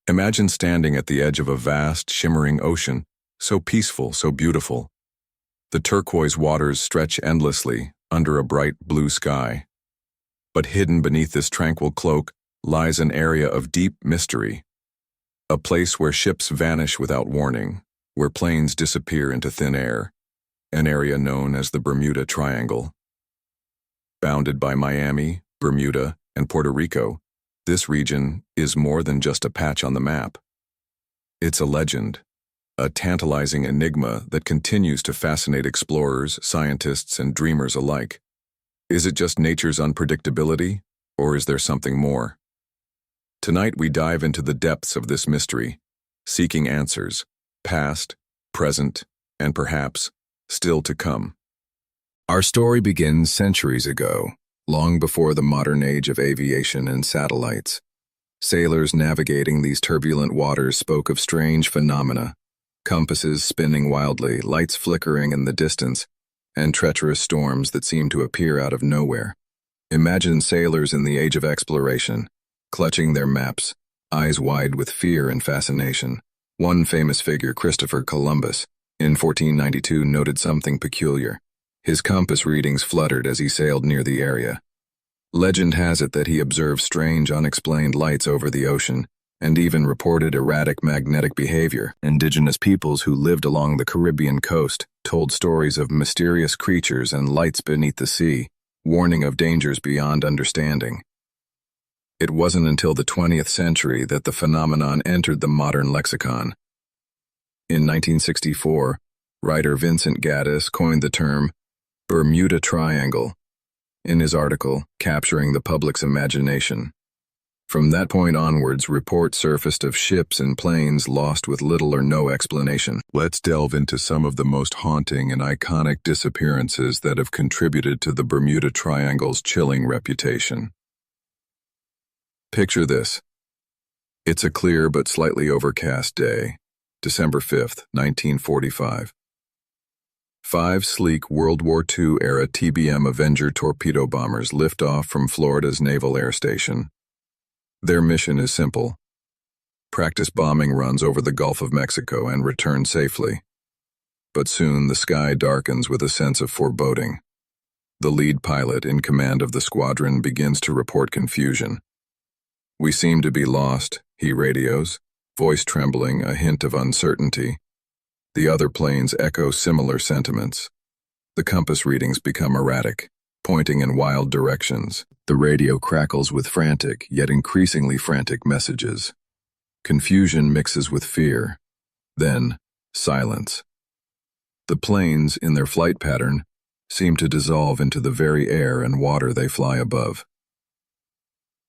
Imagine standing at the edge of a vast, shimmering ocean, so peaceful, so beautiful. The turquoise waters stretch endlessly under a bright blue sky. But hidden beneath this tranquil cloak lies an area of deep mystery. A place where ships vanish without warning, where planes disappear into thin air, an area known as the Bermuda Triangle. Bounded by Miami, Bermuda, and Puerto Rico, this region is more than just a patch on the map. It's a legend, a tantalizing enigma that continues to fascinate explorers, scientists, and dreamers alike. Is it just nature's unpredictability, or is there something more? Tonight we dive into the depths of this mystery, seeking answers, past, present, and perhaps still to come. Our story begins centuries ago, long before the modern age of aviation and satellites. Sailors navigating these turbulent waters spoke of strange phenomena, compasses spinning wildly, lights flickering in the distance, and treacherous storms that seemed to appear out of nowhere. Imagine sailors in the age of exploration, clutching their maps, eyes wide with fear and fascination. One famous figure, Christopher Columbus, in 1492 noted something peculiar. His compass readings fluttered as he sailed near the area. Legend has it that he observed strange, unexplained lights over the ocean, and even reported erratic magnetic behavior. Indigenous peoples who lived along the Caribbean coast told stories of mysterious creatures and lights beneath the sea, warning of dangers beyond understanding. It wasn't until the 20th century that the phenomenon entered the modern lexicon. In 1964, writer Vincent Gaddis coined the term Bermuda Triangle in his article, Capturing the Public's Imagination. From that point onwards, reports surfaced of ships and planes lost with little or no explanation. Let's delve into some of the most haunting and iconic disappearances that have contributed to the Bermuda Triangle's chilling reputation. Picture this. It's a clear but slightly overcast day, December 5th, 1945. 5 sleek World War II-era TBM Avenger torpedo bombers lift off from Florida's Naval Air Station. Their mission is simple: practice bombing runs over the Gulf of Mexico and return safely. But soon the sky darkens with a sense of foreboding. The lead pilot in command of the squadron begins to report confusion. "We seem to be lost," he radios, voice trembling, a hint of uncertainty. The other planes echo similar sentiments. The compass readings become erratic, pointing in wild directions. The radio crackles with frantic, yet increasingly frantic messages. Confusion mixes with fear. Then, silence. The planes, in their flight pattern, seem to dissolve into the very air and water they fly above.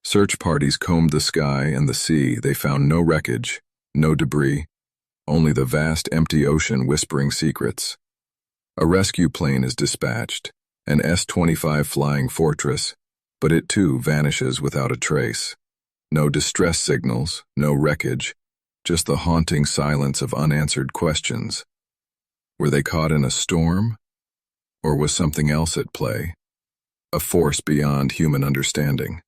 Search parties combed the sky and the sea. They found no wreckage, no debris, only the vast empty ocean whispering secrets. A rescue plane is dispatched, an S-25 Flying Fortress, but it too vanishes without a trace. No distress signals, no wreckage, just the haunting silence of unanswered questions. Were they caught in a storm? Or was something else at play? A force beyond human understanding.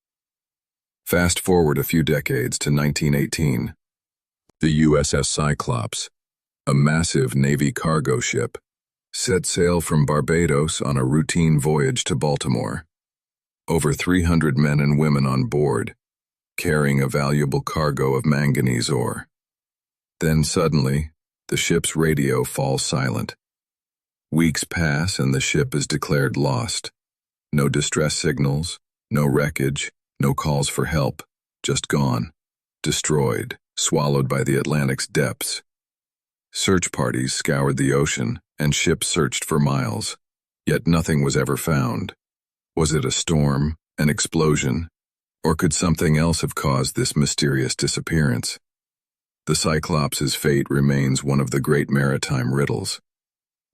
Fast forward a few decades to 1918. The USS Cyclops, a massive Navy cargo ship, set sail from Barbados on a routine voyage to Baltimore. Over 300 men and women on board, carrying a valuable cargo of manganese ore. Then suddenly, the ship's radio falls silent. Weeks pass and the ship is declared lost. No distress signals, no wreckage, no calls for help, just gone, destroyed, swallowed by the Atlantic's depths. Search parties scoured the ocean, and ships searched for miles, yet nothing was ever found. Was it a storm, an explosion, or could something else have caused this mysterious disappearance? The Cyclops' fate remains one of the great maritime riddles.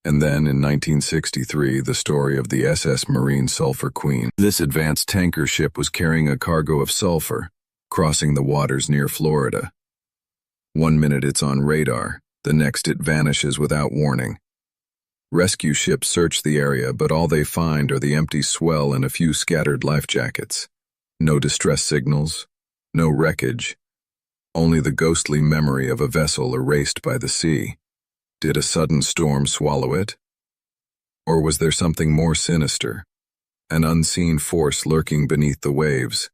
And then, in 1963, the story of the SS Marine Sulphur Queen. This advanced tanker ship was carrying a cargo of sulfur, crossing the waters near Florida. One minute it's on radar, the next it vanishes without warning. Rescue ships search the area, but all they find are the empty swell and a few scattered life jackets. No distress signals, no wreckage, only the ghostly memory of a vessel erased by the sea. Did a sudden storm swallow it? Or was there something more sinister, an unseen force lurking beneath the waves?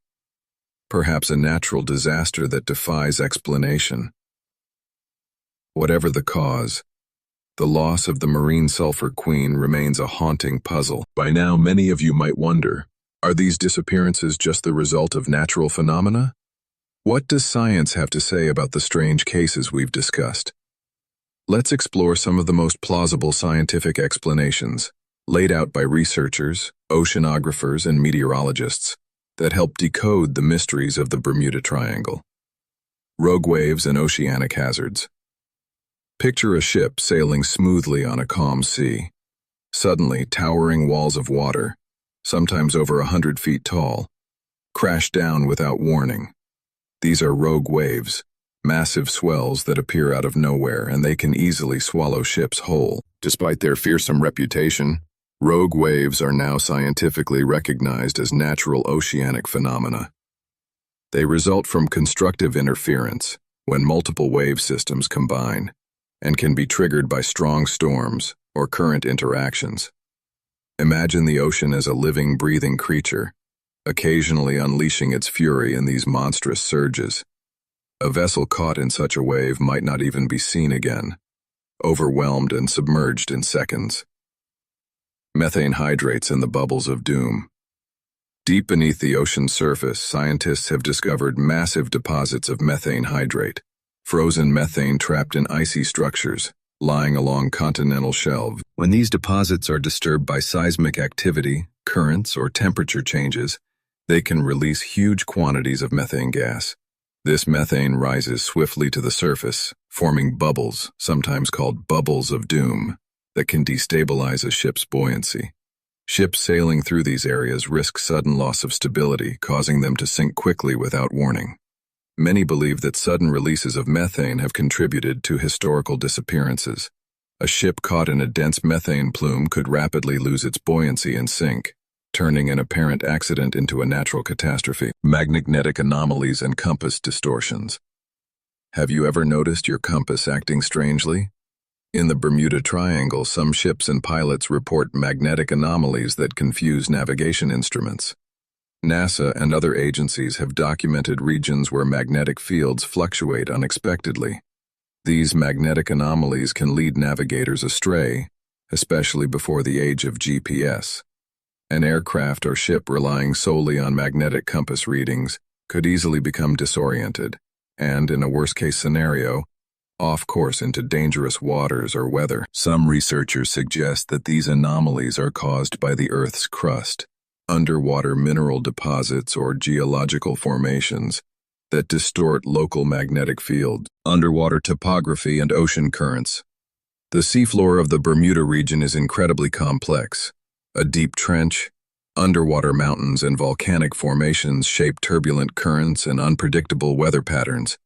Perhaps a natural disaster that defies explanation. Whatever the cause, the loss of the marine sulfur queen remains a haunting puzzle. By now, many of you might wonder, are these disappearances just the result of natural phenomena? What does science have to say about the strange cases we've discussed? Let's explore some of the most plausible scientific explanations, laid out by researchers, oceanographers, and meteorologists, that help decode the mysteries of the Bermuda Triangle. Rogue waves and oceanic hazards. Picture a ship sailing smoothly on a calm sea. Suddenly, towering walls of water, sometimes over 100 feet tall, crash down without warning. These are rogue waves, massive swells that appear out of nowhere, and they can easily swallow ships whole. Despite their fearsome reputation, rogue waves are now scientifically recognized as natural oceanic phenomena. They result from constructive interference when multiple wave systems combine, and can be triggered by strong storms or current interactions. Imagine the ocean as a living, breathing creature, occasionally unleashing its fury in these monstrous surges. A vessel caught in such a wave might not even be seen again, overwhelmed and submerged in seconds. Methane hydrates in the bubbles of doom. Deep beneath the ocean's surface, scientists have discovered massive deposits of methane hydrate, frozen methane trapped in icy structures, lying along continental shelves. When these deposits are disturbed by seismic activity, currents, or temperature changes, they can release huge quantities of methane gas. This methane rises swiftly to the surface, forming bubbles, sometimes called bubbles of doom, that can destabilize a ship's buoyancy. Ships sailing through these areas risk sudden loss of stability, causing them to sink quickly without warning. Many believe that sudden releases of methane have contributed to historical disappearances. A ship caught in a dense methane plume could rapidly lose its buoyancy and sink, turning an apparent accident into a natural catastrophe. Magnetic anomalies and compass distortions. Have you ever noticed your compass acting strangely? In the Bermuda Triangle, some ships and pilots report magnetic anomalies that confuse navigation instruments. NASA and other agencies have documented regions where magnetic fields fluctuate unexpectedly. These magnetic anomalies can lead navigators astray, especially before the age of GPS. An aircraft or ship relying solely on magnetic compass readings could easily become disoriented and, in a worst-case scenario, off course into dangerous waters or weather. Some researchers suggest that these anomalies are caused by the Earth's crust, underwater mineral deposits or geological formations that distort local magnetic fields, underwater topography, and ocean currents. The seafloor of the Bermuda region is incredibly complex. A deep trench, underwater mountains, and volcanic formations shape turbulent currents and unpredictable weather patterns.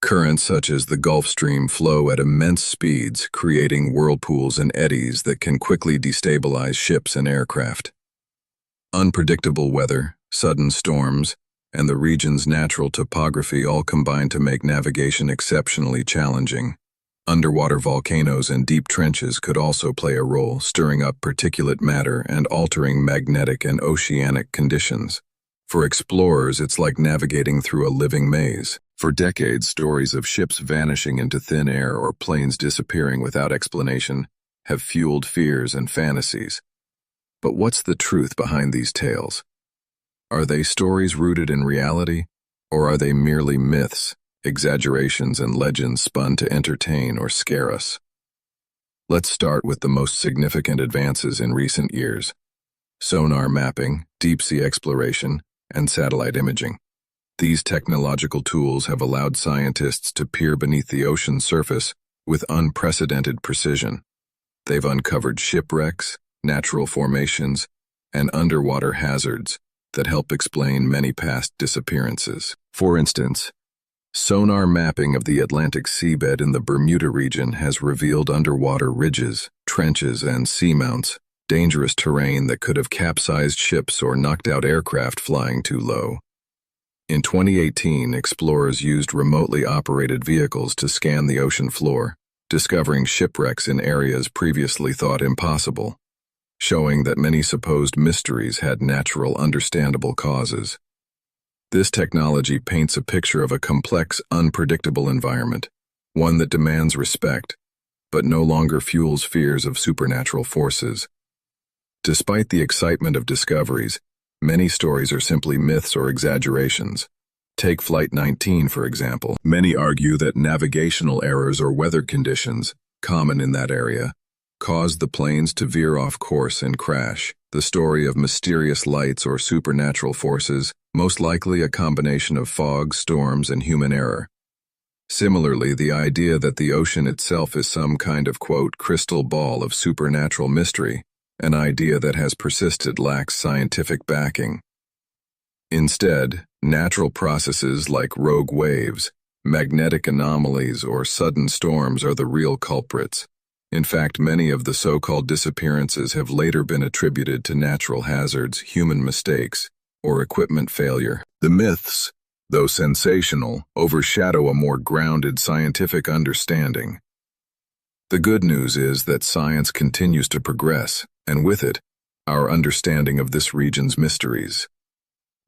Currents such as the Gulf Stream flow at immense speeds, creating whirlpools and eddies that can quickly destabilize ships and aircraft. Unpredictable weather, sudden storms, and the region's natural topography all combine to make navigation exceptionally challenging. Underwater volcanoes and deep trenches could also play a role, stirring up particulate matter and altering magnetic and oceanic conditions. For explorers, it's like navigating through a living maze. For decades, stories of ships vanishing into thin air or planes disappearing without explanation have fueled fears and fantasies. But what's the truth behind these tales? Are they stories rooted in reality, or are they merely myths, exaggerations, and legends spun to entertain or scare us? Let's start with the most significant advances in recent years: sonar mapping, deep-sea exploration, and satellite imaging. These technological tools have allowed scientists to peer beneath the ocean's surface with unprecedented precision. They've uncovered shipwrecks, natural formations, and underwater hazards that help explain many past disappearances. For instance, sonar mapping of the Atlantic seabed in the Bermuda region has revealed underwater ridges, trenches, and seamounts, dangerous terrain that could have capsized ships or knocked out aircraft flying too low. In 2018, explorers used remotely operated vehicles to scan the ocean floor, discovering shipwrecks in areas previously thought impossible, showing that many supposed mysteries had natural, understandable causes. This technology paints a picture of a complex, unpredictable environment, one that demands respect, but no longer fuels fears of supernatural forces. Despite the excitement of discoveries, many stories are simply myths or exaggerations. Take Flight 19, for example. Many argue that navigational errors or weather conditions, common in that area, caused the planes to veer off course and crash. The story of mysterious lights or supernatural forces, most likely a combination of fog, storms, and human error. Similarly, the idea that the ocean itself is some kind of, quote, crystal ball of supernatural mystery, an idea that has persisted, lacks scientific backing. Instead, natural processes like rogue waves, magnetic anomalies, or sudden storms are the real culprits. In fact, many of the so-called disappearances have later been attributed to natural hazards, human mistakes, or equipment failure. The myths, though sensational, overshadow a more grounded scientific understanding. The good news is that science continues to progress, and with it, our understanding of this region's mysteries.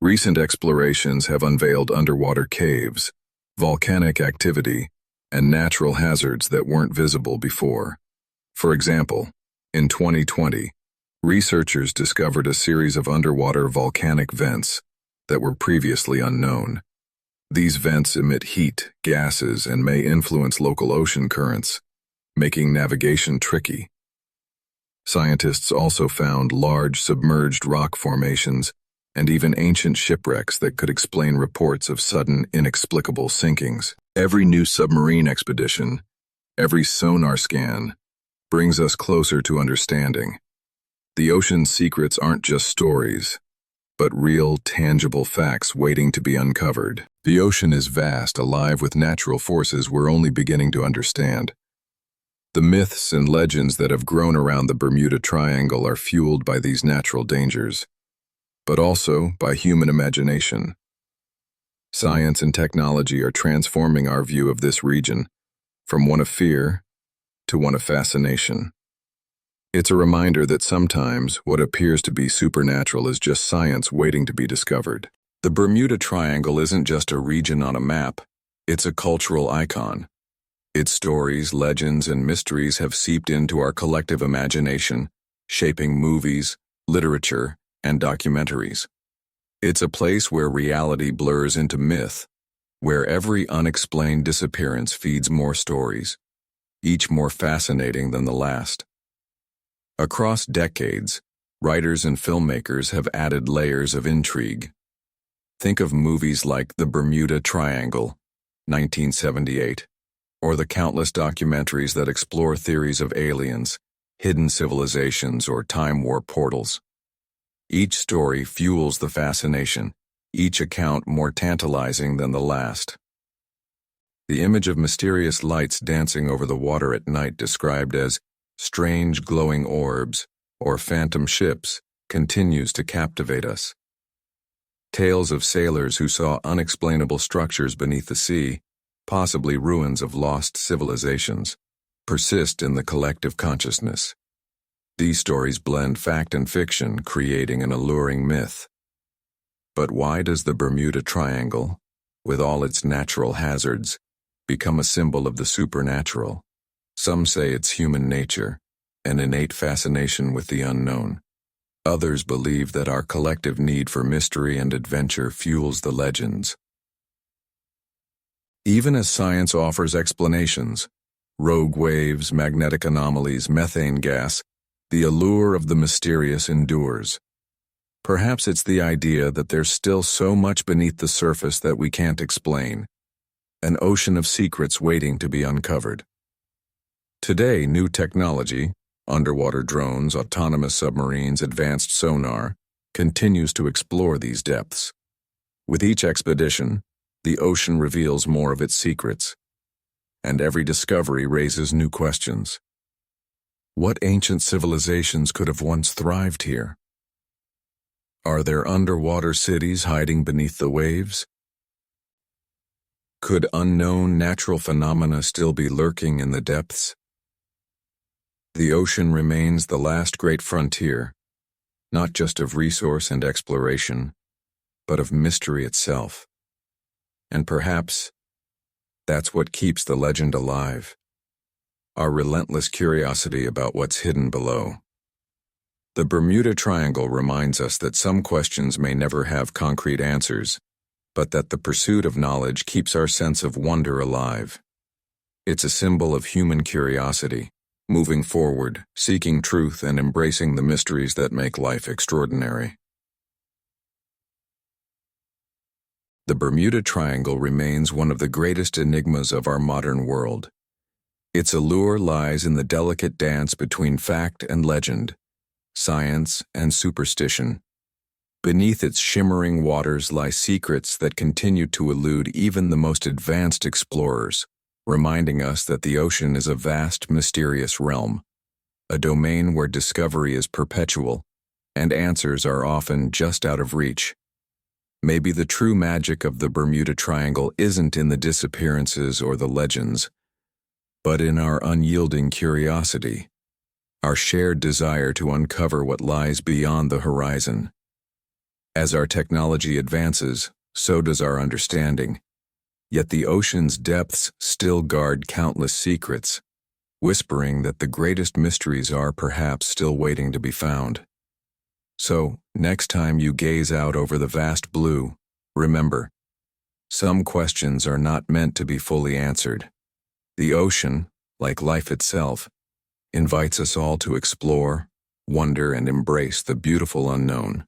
Recent explorations have unveiled underwater caves, volcanic activity, and natural hazards that weren't visible before. For example, in 2020, researchers discovered a series of underwater volcanic vents that were previously unknown. These vents emit heat, gases, and may influence local ocean currents, making navigation tricky. Scientists also found large submerged rock formations and even ancient shipwrecks that could explain reports of sudden, inexplicable sinkings. Every new submarine expedition, every sonar scan, brings us closer to understanding. The ocean's secrets aren't just stories, but real, tangible facts waiting to be uncovered. The ocean is vast, alive with natural forces we're only beginning to understand. The myths and legends that have grown around the Bermuda Triangle are fueled by these natural dangers, but also by human imagination. Science and technology are transforming our view of this region from one of fear to one of fascination. It's a reminder that sometimes what appears to be supernatural is just science waiting to be discovered. The Bermuda Triangle isn't just a region on a map, it's a cultural icon. Its stories, legends, and mysteries have seeped into our collective imagination, shaping movies, literature, and documentaries. It's a place where reality blurs into myth, where every unexplained disappearance feeds more stories, each more fascinating than the last. Across decades, writers and filmmakers have added layers of intrigue. Think of movies like The Bermuda Triangle, 1978, or the countless documentaries that explore theories of aliens, hidden civilizations, or time warp portals. Each story fuels the fascination, each account more tantalizing than the last. The image of mysterious lights dancing over the water at night, described as strange glowing orbs or phantom ships, continues to captivate us. Tales of sailors who saw unexplainable structures beneath the sea, possibly ruins of lost civilizations, persist in the collective consciousness. These stories blend fact and fiction, creating an alluring myth. But why does the Bermuda Triangle, with all its natural hazards, become a symbol of the supernatural? Some say it's human nature, an innate fascination with the unknown. Others believe that our collective need for mystery and adventure fuels the legends. Even as science offers explanations, rogue waves, magnetic anomalies, methane gas, the allure of the mysterious endures. Perhaps it's the idea that there's still so much beneath the surface that we can't explain, an ocean of secrets waiting to be uncovered. Today, new technology, underwater drones, autonomous submarines, advanced sonar, continues to explore these depths. With each expedition, the ocean reveals more of its secrets, and every discovery raises new questions. What ancient civilizations could have once thrived here? Are there underwater cities hiding beneath the waves? Could unknown natural phenomena still be lurking in the depths? The ocean remains the last great frontier, not just of resource and exploration, but of mystery itself. And perhaps that's what keeps the legend alive, our relentless curiosity about what's hidden below. The Bermuda Triangle reminds us that some questions may never have concrete answers, but that the pursuit of knowledge keeps our sense of wonder alive. It's a symbol of human curiosity, moving forward, seeking truth and embracing the mysteries that make life extraordinary. The Bermuda Triangle remains one of the greatest enigmas of our modern world. Its allure lies in the delicate dance between fact and legend, science and superstition. Beneath its shimmering waters lie secrets that continue to elude even the most advanced explorers, reminding us that the ocean is a vast, mysterious realm, a domain where discovery is perpetual and answers are often just out of reach. Maybe the true magic of the Bermuda Triangle isn't in the disappearances or the legends, but in our unyielding curiosity, our shared desire to uncover what lies beyond the horizon. As our technology advances, so does our understanding. Yet the ocean's depths still guard countless secrets, whispering that the greatest mysteries are perhaps still waiting to be found. So, next time you gaze out over the vast blue, remember, some questions are not meant to be fully answered. The ocean, like life itself, invites us all to explore, wonder, and embrace the beautiful unknown.